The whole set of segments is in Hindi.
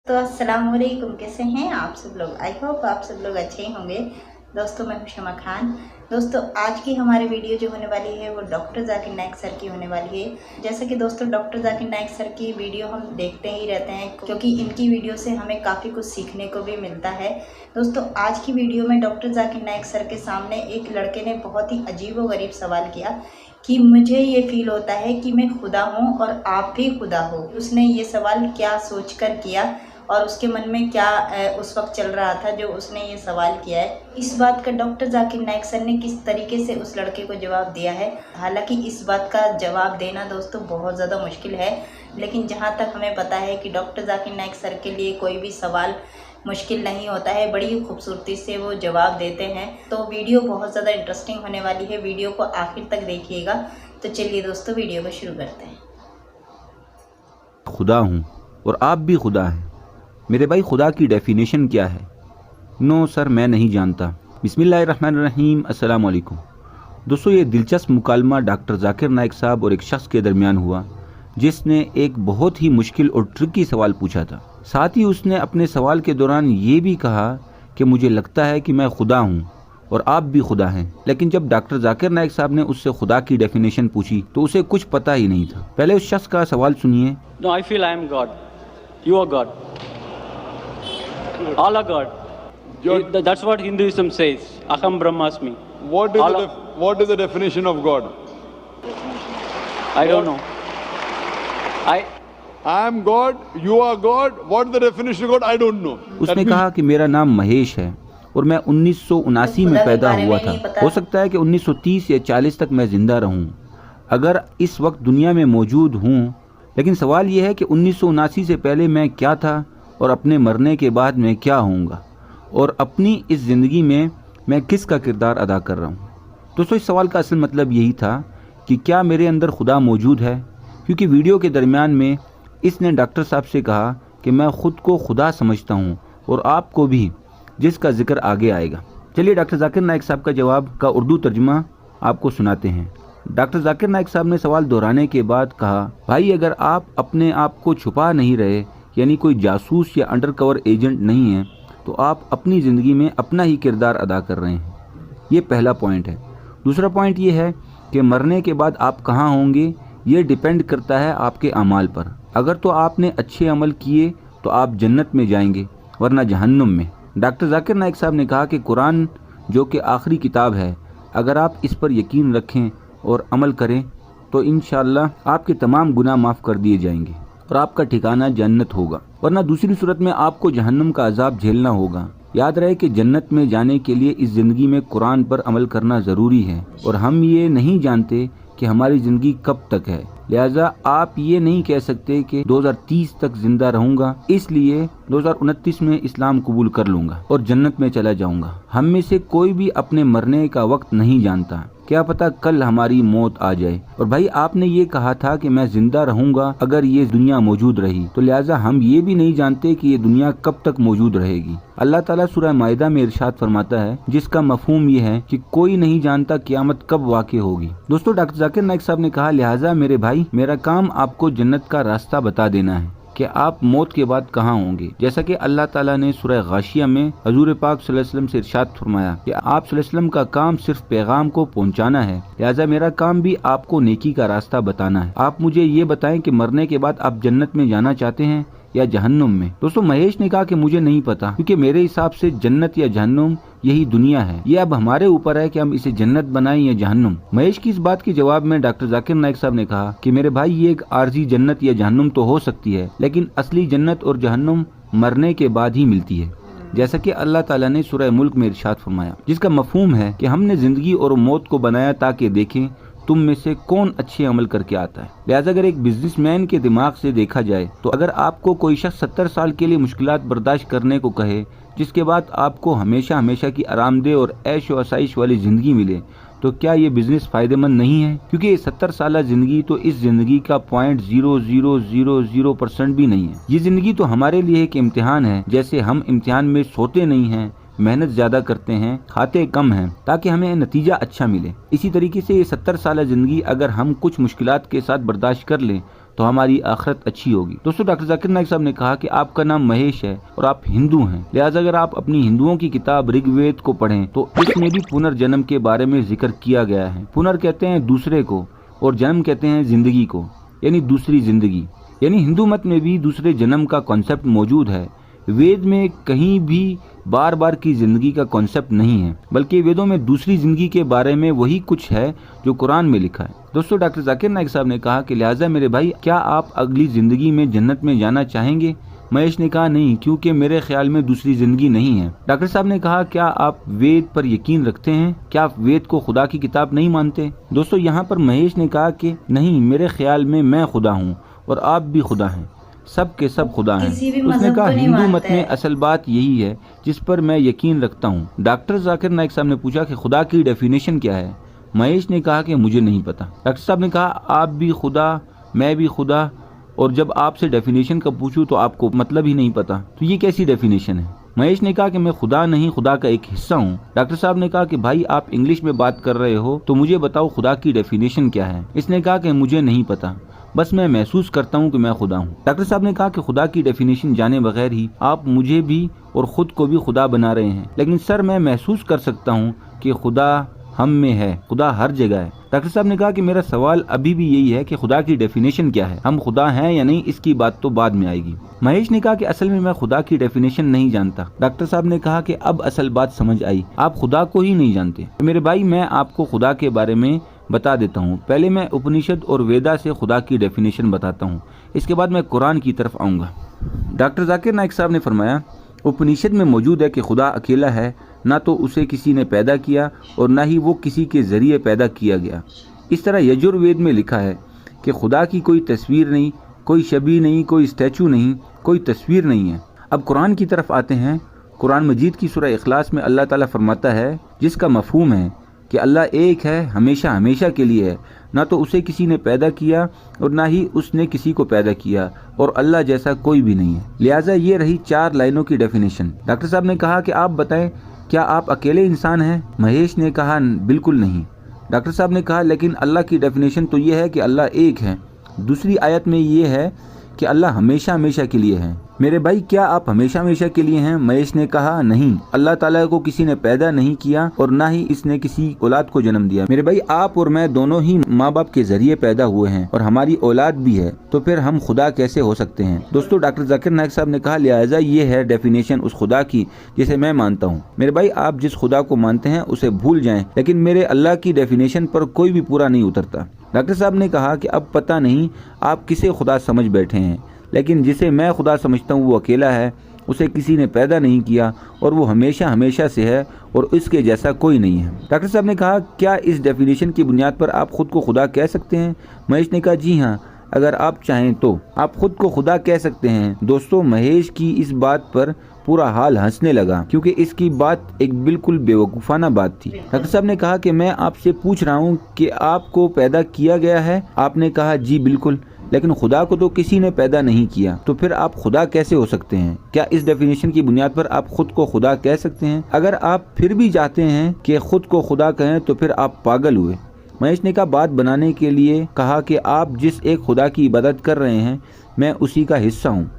तो अस्सलाम वालेकुम, कैसे हैं आप सब लोग। आई होप आप सब लोग अच्छे ही होंगे। दोस्तों मैं हूं शमा खान। दोस्तों आज की हमारी वीडियो जो होने वाली है वो डॉक्टर जाकिर नाइक सर की होने वाली है। जैसा कि दोस्तों डॉक्टर जाकिर नाइक सर की वीडियो हम देखते ही रहते हैं क्योंकि इनकी वीडियो से हमें काफ़ी कुछ सीखने को भी मिलता है। दोस्तों आज की वीडियो में डॉक्टर जाकिर नाइक सर के सामने एक लड़के ने बहुत ही अजीब व गरीब सवाल किया कि मुझे ये फील होता है कि मैं खुदा हूँ और आप भी खुदा हो। उसने ये सवाल क्या सोचकर किया और उसके मन में क्या उस वक्त चल रहा था जो उसने ये सवाल किया है। इस बात का डॉक्टर जाकिर नाइक सर ने किस तरीके से उस लड़के को जवाब दिया है। हालांकि इस बात का जवाब देना दोस्तों बहुत ज़्यादा मुश्किल है, लेकिन जहाँ तक हमें पता है कि डॉक्टर जाकिर नाइक सर के लिए कोई भी सवाल मुश्किल नहीं होता है, बड़ी ही खूबसूरती से वो जवाब देते हैं। तो वीडियो बहुत ज़्यादा इंटरेस्टिंग होने वाली है, वीडियो को आखिर तक देखिएगा। तो चलिए दोस्तों वीडियो को शुरू करते हैं। खुदा हूँ और आप भी खुदा हैं। मेरे भाई खुदा की डेफिनेशन क्या है? नो सर मैं नहीं जानता। बिस्मिल्लाहिर्रहमानिर्रहीम, अस्सलाम वालेकुम। दोस्तों ये दिलचस्प मुकालमा डॉक्टर जाकिर नाइक साहब और एक शख्स के दरमियान हुआ जिसने एक बहुत ही मुश्किल और ट्रिकी सवाल पूछा था। साथ ही उसने अपने सवाल के दौरान ये भी कहा कि मुझे लगता है कि मैं खुदा हूँ और आप भी खुदा हैं। लेकिन जब डॉक्टर जाकिर नाइक साहब ने उससे खुदा की डेफिनेशन पूछी तो उसे कुछ पता ही नहीं था। पहले उस शख्स का सवाल सुनिए। No, I feel I am God. You are God. All are God. That's what Hinduism says. Aham Brahmasmi. What is the definition of God? I don't know. I am God, you are God. What is the definition of God? I don't know. उसने कहा कि मेरा नाम महेश है और मैं 1979 में पैदा हुआ था। हो सकता है कि 1930 या 40 तक मैं जिंदा रहूं अगर इस वक्त दुनिया में मौजूद हूं। लेकिन सवाल यह है कि 1979 से पहले मैं क्या था और अपने मरने के बाद मैं क्या होऊंगा और अपनी इस ज़िंदगी में मैं किस का किरदार अदा कर रहा हूँ। दोस्तों इस सवाल का असल मतलब यही था कि क्या मेरे अंदर खुदा मौजूद है, क्योंकि वीडियो के दरमियान में इसने डॉक्टर साहब से कहा कि मैं ख़ुद को खुदा समझता हूँ और आपको भी, जिसका जिक्र आगे आएगा। चलिए डॉक्टर जाकिर नाइक साहब का जवाब का उर्दू तर्जुमा आपको सुनाते हैं। डॉक्टर जाकिर नाइक साहब ने सवाल दोहराने के बाद कहा, भाई अगर आप अपने आप को छुपा नहीं रहे, यानी कोई जासूस या अंडरकवर एजेंट नहीं है, तो आप अपनी ज़िंदगी में अपना ही किरदार अदा कर रहे हैं। ये पहला पॉइंट है। दूसरा पॉइंट ये है कि मरने के बाद आप कहाँ होंगे ये डिपेंड करता है आपके अमाल पर। अगर तो आपने अच्छे अमल किए तो आप जन्नत में जाएंगे, वरना जहन्नुम में। डॉक्टर जाकिर नाइक साहब ने कहा कि कुरान जो कि आखिरी किताब है, अगर आप इस पर यकीन रखें और अमल करें तो इंशाअल्लाह आपके तमाम गुनाह माफ़ कर दिए जाएंगे और आपका ठिकाना जन्नत होगा, वरना दूसरी सूरत में आपको जहन्नुम का अजाब झेलना होगा। याद रहे कि जन्नत में जाने के लिए इस ज़िंदगी में कुरान पर अमल करना ज़रूरी है और हम ये नहीं जानते कि हमारी ज़िंदगी कब तक है। लिहाजा आप ये नहीं कह सकते कि 2030 तक जिंदा रहूंगा, इसलिए 2029 में इस्लाम कबूल कर लूंगा और जन्नत में चला जाऊंगा। हम में से कोई भी अपने मरने का वक्त नहीं जानता, क्या पता कल हमारी मौत आ जाए। और भाई आपने ये कहा था कि मैं जिंदा रहूंगा अगर ये दुनिया मौजूद रही, तो लिहाजा हम ये भी नहीं जानते कि ये दुनिया कब तक मौजूद रहेगी। अल्लाह ताला सूरह माइदा में इरशाद फरमाता है, जिसका मफहूम ये है कि कोई नहीं जानता क़यामत कब वाक़ई होगी। दोस्तों डॉक्टर जाकिर नाइक साहब ने कहा, लिहाजा मेरे भाई मेरा काम आपको जन्नत का रास्ता बता देना है कि आप मौत के बाद कहाँ होंगे। जैसा कि अल्लाह ताला ने सूरह गाशिया में हजूर पाक सल्लल्लाहु अलैहि वसल्लम से इरशाद फरमाया कि आप सल्लल्लाहु अलैहि वसल्लम का काम सिर्फ पैगाम को पहुँचाना है, लिहाजा मेरा काम भी आपको नेकी का रास्ता बताना है। आप मुझे ये बताएं कि मरने के बाद आप जन्नत में जाना चाहते हैं या जहन्नुम में। दोस्तों महेश ने कहा कि मुझे नहीं पता, क्योंकि मेरे हिसाब से जन्नत या जहन्नुम यही दुनिया है। ये अब हमारे ऊपर है कि हम इसे जन्नत बनाएं या जहन्नुम। महेश की इस बात के जवाब में डॉक्टर जाकिर नाइक साहब ने कहा कि मेरे भाई ये एक आर्जी जन्नत या जहन्नुम तो हो सकती है, लेकिन असली जन्नत और जहन्नुम मरने के बाद ही मिलती है, जैसा कि अल्लाह ताला ने सूरह मुल्क में इरशाद फरमाया, जिसका मफहूम है कि हमने जिंदगी और मौत को बनाया ताकि देखें तुम में से कौन अच्छे अमल करके आता है। लिहाजा अगर एक बिजनेसमैन के दिमाग से देखा जाए तो अगर आपको कोई शख्स 70 साल के लिए मुश्किलात बर्दाश्त करने को कहे, जिसके बाद आपको हमेशा हमेशा की आरामदेह और ऐश व आसाइश वाली ज़िंदगी मिले, तो क्या ये बिज़नेस फ़ायदेमंद नहीं है? क्योंकि 70 साल ज़िंदगी तो इस ज़िंदगी का 0.0000% भी नहीं है। ये ज़िंदगी तो हमारे लिए एक इम्तिहान है। जैसे हम इम्तिहान में सोते नहीं हैं, मेहनत ज़्यादा करते हैं, खाते कम हैं ताकि हमें नतीजा अच्छा मिले, इसी तरीके से ये 70 साल ज़िंदगी अगर हम कुछ मुश्किलात के साथ बर्दाश्त कर लें तो हमारी आखिरत अच्छी होगी। दोस्तों, डॉक्टर जाकिर नाइक साहब ने कहा कि आपका नाम महेश है और आप हिंदू हैं, लिहाजा अगर आप अपनी हिंदुओं की किताब ऋग्वेद को पढ़ें तो इसमें भी पुनर्जन्म के बारे में जिक्र किया गया है। पुनर कहते हैं दूसरे को और जन्म कहते हैं जिंदगी को, यानी दूसरी जिंदगी। यानी हिंदू मत में भी दूसरे जन्म का कॉन्सेप्ट मौजूद है। वेद में कहीं भी बार बार की जिंदगी का कॉन्सेप्ट नहीं है, बल्कि वेदों में दूसरी जिंदगी के बारे में वही कुछ है जो कुरान में लिखा है। दोस्तों, डॉक्टर जाकिर नाइक साहब ने कहा कि लिहाजा मेरे भाई, क्या आप अगली जिंदगी में जन्नत में जाना चाहेंगे? महेश ने कहा नहीं, क्योंकि मेरे ख्याल में दूसरी जिंदगी नहीं है। डॉक्टर साहब ने कहा क्या आप वेद पर यकीन रखते हैं? क्या आप वेद को खुदा की किताब नहीं मानते? दोस्तों, यहाँ पर महेश ने कहा कि नहीं, मेरे ख्याल में मैं खुदा हूँ और आप भी खुदा हैं, सब के सब खुदा हैं। उसने कहा हिंदू मत में असल बात यही है जिस पर मैं यकीन रखता हूँ। डॉक्टर जाकिर नाइक साहब ने पूछा कि खुदा की डेफिनेशन क्या है? महेश ने कहा कि मुझे नहीं पता। डॉक्टर साहब ने कहा आप भी खुदा, मैं भी खुदा, और जब आपसे डेफिनेशन का पूछूं तो आपको मतलब ही नहीं पता, तो ये कैसी डेफिनेशन है? महेश ने कहा कि मैं खुदा नहीं, खुदा का एक हिस्सा हूँ। डॉक्टर साहब ने कहा कि भाई आप इंग्लिश में बात कर रहे हो तो मुझे बताओ खुदा की डेफिनेशन क्या है? इसने कहा कि मुझे नहीं पता, बस मैं महसूस करता हूँ कि मैं खुदा हूँ। डॉक्टर साहब ने कहा कि खुदा की डेफिनेशन जाने बगैर ही आप मुझे भी और खुद को भी खुदा बना रहे हैं। लेकिन सर, मैं महसूस कर सकता हूँ कि खुदा हम में है, खुदा हर जगह है। डॉक्टर साहब ने कहा कि मेरा सवाल अभी भी यही है कि खुदा की डेफिनेशन क्या है? हम खुदा हैं या नहीं, इसकी बात तो बाद में आएगी। महेश ने कहा कि असल में मैं खुदा की डेफिनेशन नहीं जानता। डॉक्टर साहब ने कहा कि अब असल बात समझ आई, आप खुदा को ही नहीं जानते। मेरे भाई, मैं आपको खुदा के बारे में बता देता हूँ। पहले मैं उपनिषद और वेदा से खुदा की डेफिनेशन बताता हूँ, इसके बाद मैं कुरान की तरफ आऊँगा। डॉक्टर जाकिर नाइक साहब ने फरमाया उपनिषद में मौजूद है कि खुदा अकेला है, ना तो उसे किसी ने पैदा किया और ना ही वो किसी के ज़रिए पैदा किया गया। इस तरह यजुर्वेद में लिखा है कि खुदा की कोई तस्वीर नहीं, कोई शबी नहीं, कोई स्टैचू नहीं, कोई तस्वीर नहीं है। अब कुरान की तरफ आते हैं। कुरान मजीद की सूरह इखलास में अल्लाह ताला फरमाता है, जिसका मफहूम है कि अल्लाह एक है, हमेशा हमेशा के लिए है, ना तो उसे किसी ने पैदा किया और ना ही उसने किसी को पैदा किया, और अल्लाह जैसा कोई भी नहीं है। लिहाजा ये रही 4 लाइनों की डेफिनेशन। डॉक्टर साहब ने कहा कि आप बताएं, क्या आप अकेले इंसान हैं? महेश ने कहा बिल्कुल नहीं। डॉक्टर साहब ने कहा लेकिन अल्लाह की डेफिनेशन तो ये है कि अल्लाह एक है। दूसरी आयत में ये है कि अल्लाह हमेशा हमेशा के लिए है। मेरे भाई, क्या आप हमेशा हमेशा के लिए हैं? महेश ने कहा नहीं, अल्लाह ताला को किसी ने पैदा नहीं किया और ना ही इसने किसी औलाद को जन्म दिया। मेरे भाई, आप और मैं दोनों ही माँ बाप के जरिए पैदा हुए हैं और हमारी औलाद भी है, तो फिर हम खुदा कैसे हो सकते हैं? दोस्तों, डॉक्टर जाकिर नाइक साहब ने कहा लिहाजा ये है डेफिनेशन उस खुदा की जिसे मैं मानता हूँ। मेरे भाई, आप जिस खुदा को मानते हैं उसे भूल जाएं, लेकिन मेरे अल्लाह की डेफिनेशन पर कोई भी पूरा नहीं उतरता। डॉक्टर साहब ने कहा कि अब पता नहीं आप किसे खुदा समझ बैठे हैं, लेकिन जिसे मैं खुदा समझता हूँ वो अकेला है, उसे किसी ने पैदा नहीं किया और वो हमेशा हमेशा से है और इसके जैसा कोई नहीं है। डॉक्टर साहब ने कहा क्या इस डेफिनेशन की बुनियाद पर आप खुद को खुदा कह सकते हैं? महेश ने कहा जी हाँ, अगर आप चाहें तो आप खुद को खुदा कह सकते हैं। दोस्तों, महेश की इस बात पर पूरा हाल हंसने लगा क्योंकि इसकी बात एक बिल्कुल बेवकूफ़ाना बात थी। डॉक्टर साहब ने कहा कि मैं आपसे पूछ रहा हूँ कि आपको पैदा किया गया है? आपने कहा जी बिल्कुल, लेकिन खुदा को तो किसी ने पैदा नहीं किया, तो फिर आप खुदा कैसे हो सकते हैं? क्या इस डेफिनेशन की बुनियाद पर आप खुद को खुदा कह सकते हैं? अगर आप फिर भी चाहते हैं कि खुद को खुदा कहें तो फिर आप पागल हुए। महेश ने कहा बात बनाने के लिए कहा कि आप जिस एक खुदा की इबादत कर रहे हैं मैं उसी का हिस्सा हूँ,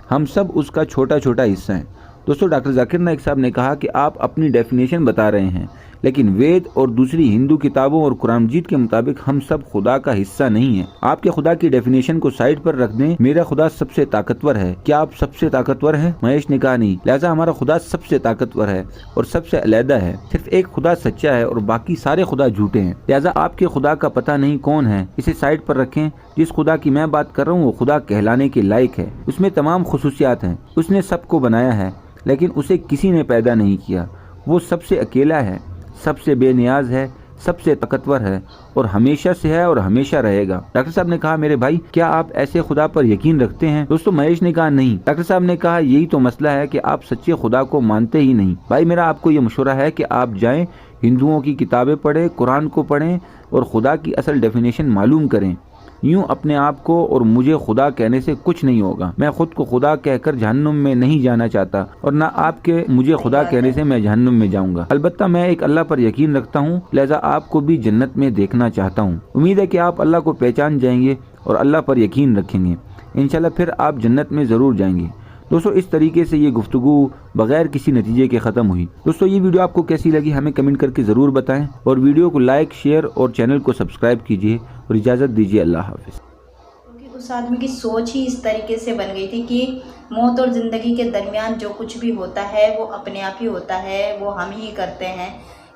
हम सब उसका छोटा छोटा हिस्सा हैं। दोस्तों, डॉक्टर जाकिर नाइक साहब ने कहा कि आप अपनी डेफिनेशन बता रहे हैं, लेकिन वेद और दूसरी हिंदू किताबों और कुरान मजीद के मुताबिक हम सब खुदा का हिस्सा नहीं है। आपके खुदा की डेफिनेशन को साइड पर रख दें। मेरा खुदा सबसे ताकतवर है। क्या आप सबसे ताकतवर हैं? महेश ने कहा नहीं, लिहाजा हमारा खुदा सबसे ताकतवर है और सबसे अलहदा है। सिर्फ एक खुदा सच्चा है और बाकी सारे खुदा झूठे हैं। लिहाजा आपके खुदा का पता नहीं कौन है, इसे साइड पर रखें। जिस खुदा की मैं बात कर रहा हूँ वो खुदा कहलाने के लायक है। उसमें तमाम खुसूसियात हैं। उसने सबको बनाया है, लेकिन उसे किसी ने पैदा नहीं किया। वो सबसे अकेला है, सबसे बेनियाज है, सबसे ताकतवर है और हमेशा से है और हमेशा रहेगा। डॉक्टर साहब ने कहा मेरे भाई, क्या आप ऐसे खुदा पर यकीन रखते हैं? दोस्तों, महेश ने कहा नहीं। डॉक्टर साहब ने कहा यही तो मसला है कि आप सच्चे खुदा को मानते ही नहीं। भाई, मेरा आपको ये मशवरा है कि आप जाएं, हिंदुओं की किताबें पढ़ें, कुरान को पढ़ें और खुदा की असल डेफिनेशन मालूम करें। यूं अपने आप को और मुझे खुदा कहने से कुछ नहीं होगा। मैं खुद को खुदा कहकर जहन्नुम में नहीं जाना चाहता और न आपके मुझे खुदा कहने से मैं जहन्नुम में जाऊंगा। अलबत्ता मैं एक अल्लाह पर यकीन रखता हूँ, लिहाजा आपको भी जन्नत में देखना चाहता हूँ। उम्मीद है कि आप अल्लाह को पहचान जाएंगे और अल्लाह पर यकीन रखेंगे। इंशाल्लाह फिर आप जन्नत में ज़रूर जाएंगे। दोस्तों, इस तरीके से ये गुफ्तगू बगैर किसी नतीजे के ख़त्म हुई। दोस्तों, ये वीडियो आपको कैसी लगी हमें कमेंट करके ज़रूर बताएं और वीडियो को लाइक, शेयर और चैनल को सब्सक्राइब कीजिए और इजाज़त दीजिए। अल्लाह हाफ़िज़। क्योंकि उस आदमी की सोच ही इस तरीके से बन गई थी कि मौत और ज़िंदगी के दरमियान जो कुछ भी होता है वो अपने आप ही होता है, वो हम ही करते हैं,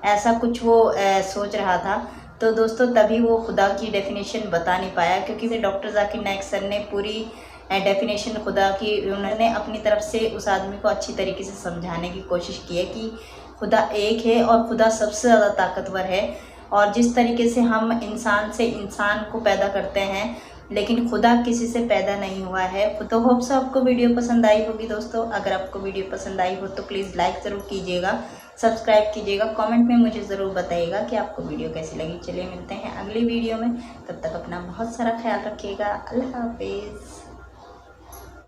ऐसा कुछ वो सोच रहा था। तो दोस्तों, तभी वो खुदा की डेफिनेशन बता नहीं पाया, क्योंकि डॉक्टर जाकिर नाइक सर ने पूरी डेफिनेशन खुदा की उन्होंने अपनी तरफ से उस आदमी को अच्छी तरीके से समझाने की कोशिश की है कि खुदा एक है और खुदा सबसे ज़्यादा ताकतवर है। और जिस तरीके से हम इंसान से इंसान को पैदा करते हैं, लेकिन खुदा किसी से पैदा नहीं हुआ है। तो होप सो आपको वीडियो पसंद आई होगी। दोस्तों, अगर आपको वीडियो पसंद आई हो तो प्लीज़ लाइक ज़रूर कीजिएगा, सब्सक्राइब कीजिएगा, कमेंट में मुझे ज़रूर बताइएगा कि आपको वीडियो कैसी लगी। चलिए मिलते हैं अगली वीडियो में, तब तक अपना बहुत सारा ख्याल रखिएगा। अल्लाह हाफिज़।